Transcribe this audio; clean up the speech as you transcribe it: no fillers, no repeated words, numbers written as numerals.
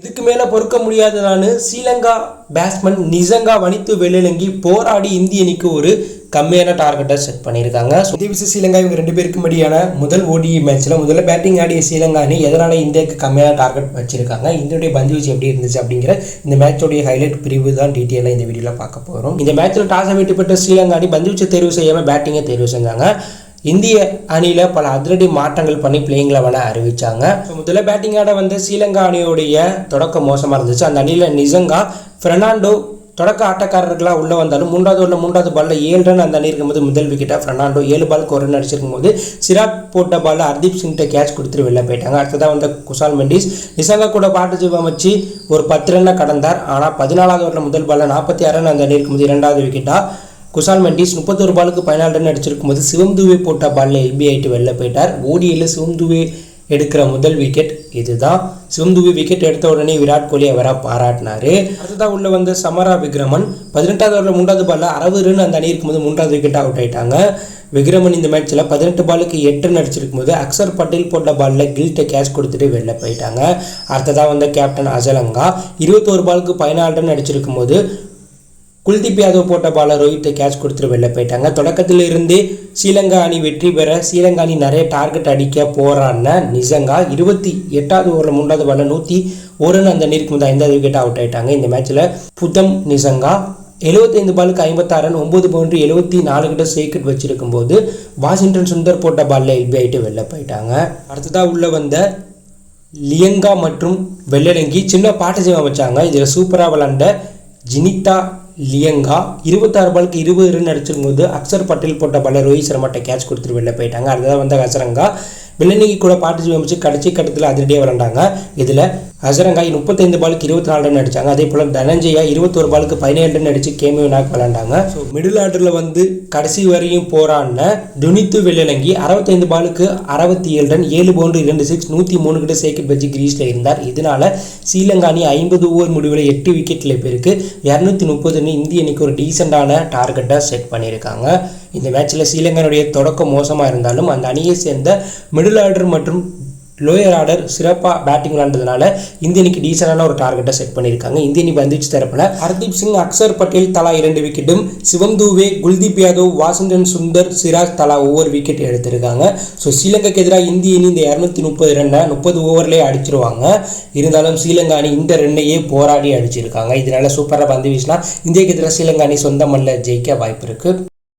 இதுக்கு மேலே பொறுக்க முடியாததான ஸ்ரீலங்கா பேட்ஸ்மேன் நிசங்கா வனித்து வெளியிலங்கி போராடி இந்திய அணிக்கு ஒரு கம்மியான டார்கெட்டை செட் பண்ணியிருக்காங்க. தேவிசி ஸ்ரீலங்கா இவங்க ரெண்டு பேருக்கும் இடையான முதல் ஓடிஐ மேட்ச்சில் முதல்ல பேட்டிங் ஆடிய ஸ்ரீலங்கா அணி எதனால் இந்தியாவுக்கு கம்மியான டார்கெட் வச்சிருக்காங்க, இந்தியோடைய பந்து வீச்சு எப்படி இருந்துச்சு அப்படிங்கிற இந்த மேட்சோடைய ஹைலைட் பிரிவு தான் டீட்டெயிலாக இந்த வீடியோவில் பார்க்க போகிறோம். இந்த மேட்ச்சில் டாஸை வெற்றி பெற்ற ஸ்ரீலங்கா அணி பந்து வீச்சை தேர்வு செய்யாமல் பேட்டிங்கை தேர்வு செஞ்சாங்க. இந்திய அணியில் பல அதிரடி மாற்றங்கள் பண்ணி பிளேயிங் 11 அறிவித்தாங்க. முதல்ல பேட்டிங் ஆட வந்த ஸ்ரீலங்கா அணியோடைய தொடக்கம் மோசமாக இருந்துச்சு. அந்த அணியில் நிசங்கா, பெர்னாண்டோ தொடக்க ஆட்டக்காரர்களாக உள்ளே வந்தாலும் மூன்றாவது பாலில் 7 ரன் அந்த அணி இருக்கும்போது முதல் விக்கெட்டாக பெர்னாண்டோ 7 பாலுக்கு 1 ரன் அடிச்சிருக்கும் போது சிராக் போட்ட பாலில் ஹர்தீப் சிங்கிட்ட கேட்ச் கொடுத்துட்டு வெளில போயிட்டாங்க. அடுத்ததாக வந்த குஷால் மெண்டிஸ் நிசங்கா கூட பார்ட்னர்ஷிப் அமைச்சு ஒரு 10 ரன்னை கடந்தார். ஆனால் 14வது ஓவரில் முதல் பாலில் 46 ரன் அந்த அணி இருக்கும்போது 2வது விக்கெட்டாக குஷால் மெண்டிஸ் 31 பாலுக்கு 14 ரன் அடிச்சிருக்கும் போது சிவம் துபே போட்ட பாலில் எல்பி ஆகிட்டு வெளில போயிட்டார். ஓடிஐயில் சிவம் துபே எடுக்கிற முதல் விக்கெட் இதுதான். சிவம் துபே விக்கெட் எடுத்த உடனே விராட் கோலி அவராக பாராட்டினார். அடுத்ததாக உள்ள வந்து சமரா விக்ரமன் 18வது ஓவரில் 3வது பாலில் 60 ரன் அந்த அணி இருக்கும்போது 3வது விக்கெட்டாக அவுட் ஆகிட்டாங்க. விக்ரமன் இந்த மேட்ச்சில் 18 பாலுக்கு 8 ரன் அடிச்சிருக்கும் போது அக்சர் பட்டேல் போட்ட பாலில் கில்ட்டை கேட்ச் கொடுத்துட்டு வெளில போயிட்டாங்க. அடுத்ததாக வந்த கேப்டன் அசலங்கா 21 பாலுக்கு 14 ரன் அடிச்சிருக்கும் போது குல்தீப் யாதவ் போட்ட பாலை ரோஹித்தை கேட்ச் கொடுத்துட்டு வெளில போயிட்டாங்க. தொடக்கத்தில் இருந்தே ஸ்ரீலங்கா அணி வெற்றி பெற ஸ்ரீலங்கா அணி நிறைய டார்கெட் அடிக்க போகிறான்னு நிசங்கா 28வது ஓவரில் 3வது பாலில் 101 ரன் அந்த அணி இருக்கும்போது 5வது விக்கெட்டாக அவுட் ஆகிட்டாங்க. இந்த மேட்ச்சில் புதம் நிசங்கா 75 பாலுக்கு 56 ரன் 9 பவுண்டரி 74 கிட்ட சேக்கெட் வச்சிருக்கும் போது வாஷிங்டன் சுந்தர் போட்ட பாலில் எல்பி ஆகிட்டு வெளில போயிட்டாங்க. அடுத்ததாக உள்ள வந்த லியங்கா மற்றும் வெள்ளலங்கி சின்ன பார்ட்னர்ஷிப் அமைச்சாங்க. இதில் சூப்பராக விளாண்ட ஜினிதா லியங்கா 26 பாலுக்கு 20 ரன் அடிச்சிருக்கும் போது அக்சர் பட்டேல் போட்ட பாலில் ரோஹித் சர்மாட்ட கேட்ச் கொடுத்துட்டு வெளில போயிட்டாங்க. அடுத்ததாக வந்து ஹசரங்கா வெள்ளலங்கி கூட பார்ட்னர்ஷிப் அமைச்சு கடைசி கட்டத்தில் அதிரடியாக விளாண்டாங்க. இதில் ஹசரங்கா 35 பாலுக்கு 24 ரன் அடித்தாங்க. அதே போல் தனஞ்சயா 21 பாலுக்கு 17 ரன் அடித்து கேமியோனாக விளாண்டாங்க. ஸோ மிடில் ஆர்டரில் வந்து கடைசி வரையும் போராடின துனித்து வெள்ளலங்கி 65 பாலுக்கு 67 ரன் 7 பவுண்டரி 2 சிக்ஸ் 103 கிட்ட சேக்கெட் வச்சு கிரீஸில் இருந்தார். இதனால ஸ்ரீலங்கா அணி 50 ஓவர் முடிவில் 8 விக்கெட்டில் பேருக்கு 230 ரன் இந்திய அணிக்கு ஒரு டீசெண்டான டார்கெட்டை செட் பண்ணியிருக்காங்க. இந்த மேட்ச்சில் ஸ்ரீலங்காவுடைய தொடக்கம் மோசமாக இருந்தாலும் அந்த அணியை சேர்ந்த மிடில் ஆர்டர் மற்றும் லோயர் ஆர்டர் சிறப்பாக பேட்டிங் விளாண்டதுனால இந்திய அணிக்கு டீசெண்டான ஒரு டார்கெட்டை செட் பண்ணியிருக்காங்க. இந்திய அணி பந்து வீச்சு தரப்பில் ஹர்தீப் சிங், அக்சர் பட்டேல் தலா 2 விக்கெட்டும், சிவம் துபே, குல்தீப் யாதவ், வாஷிங்டன் சுந்தர், சிராஜ் தலா ஒவ்வொரு விக்கெட் எடுத்திருக்காங்க. ஸோ ஸ்ரீலங்காக்கு எதிராக இந்திய அணி இந்த 230 ரன்னை 30 ஓவர்லேயே அடிச்சிருவாங்க. இருந்தாலும் ஸ்ரீலங்கா அணி இந்த ரன்னையே போராடி அடிச்சிருக்காங்க. இதனால சூப்பராக பந்து வீசினா இந்தியாவுக்கு எதிராக ஸ்ரீலங்கா அணி சொந்த மல்ல ஜெயிக்க வாய்ப்பு இருக்குது.